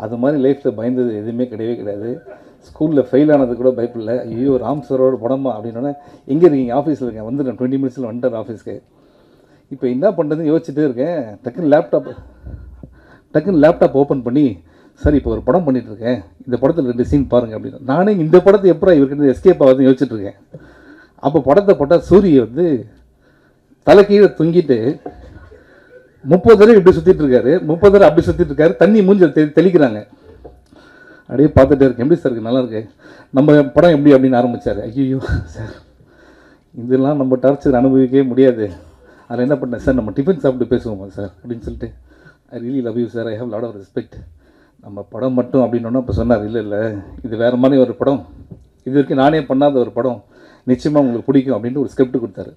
அது மாதிரி லைஃப்பில் பயந்தது எதுவுமே கிடையவே கிடையாது. ஸ்கூலில் ஃபெயில் ஆனது கூட பயப்படல. ஐயோ ராம் சாரோட படமா அப்படின்னோடனே, எங்கே இருக்கீங்க? ஆஃபீஸில் இருக்கேன், வந்துடுறேன் 20 மினிட்ஸில் வந்துட்டார் ஆஃபீஸ்க்கு. இப்போ என்ன பண்ணுறதுன்னு யோசிச்சுட்டே இருக்கேன். டக்குன்னு லேப்டாப் ஓப்பன் பண்ணி, சார் இப்போ ஒரு படம் பண்ணிகிட்ருக்கேன், இந்த படத்தில் 2 சீன் பாருங்கள் அப்படின்னு. நானே இந்த படத்தை எப்போ இவர்கிட்ட எஸ்கேப் ஆகுதுன்னு யோசிச்சுட்ருக்கேன். அப்போ படத்தை போட்டால் சூரிய வந்து தலை கீழே தொங்கிட்டு 30 தடவை இப்படி சுற்றிட்டு இருக்காரு, 30 தடவை அப்படி சுற்றிட்டு இருக்காரு. தண்ணி மூஞ்சி தெளிக்கிறாங்க. அப்படியே பார்த்துட்டே இருக்கேன். எப்படி சார் இருக்குது? நல்லா இருக்கு. நம்ம படம் எப்படி அப்படின்னு ஆரம்பித்தார். ஐயோ சார், இதெல்லாம் நம்ம டார்ச்சர் அனுபவிக்கவே முடியாது. அதில் என்ன பண்ணேன், சார் நம்ம டிஃபன் சாப்பிட்டு பேசுவோமா சார் அப்படின்னு சொல்லிட்டு, I really love you sir, I have lot of respect. நம்ம படம் மட்டும் அப்படின்னோன்னா இப்போ சொன்னார், இல்லை இது வேறு மாதிரி ஒரு படம், இது வரைக்கும் நானே பண்ணாத ஒரு படம், நிச்சயமாக உங்களுக்கு பிடிக்கும் அப்படின்ட்டு ஒரு ஸ்கிரிப்ட் கொடுத்தாரு.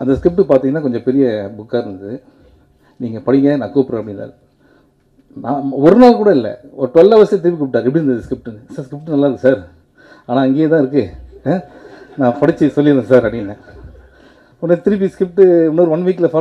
அந்த ஸ்கிரிப்ட் பார்த்தீங்கன்னா கொஞ்சம் பெரிய புக்காக இருந்தது. நீங்கள் படிங்க, நான் கூப்பிட்றேன் அப்படின்னாரு. நான் ஒரு நாள் கூட இல்லை, ஒரு 12 ஹவர்ஸே திருப்பி கூப்பிட்டார். எப்படி இருந்தது ஸ்கிரிப்ட்டுன்னு? சார் ஸ்கிரிப்ட் நல்லா இருக்குது சார், ஆனால் அங்கேயே தான் இருக்குது, நான் படித்து சொல்லியிருந்தேன் சார் அப்படின்னேன். உடனே திருப்பி ஸ்கிரிப்ட்டு இன்னொரு 1 வீக்கில்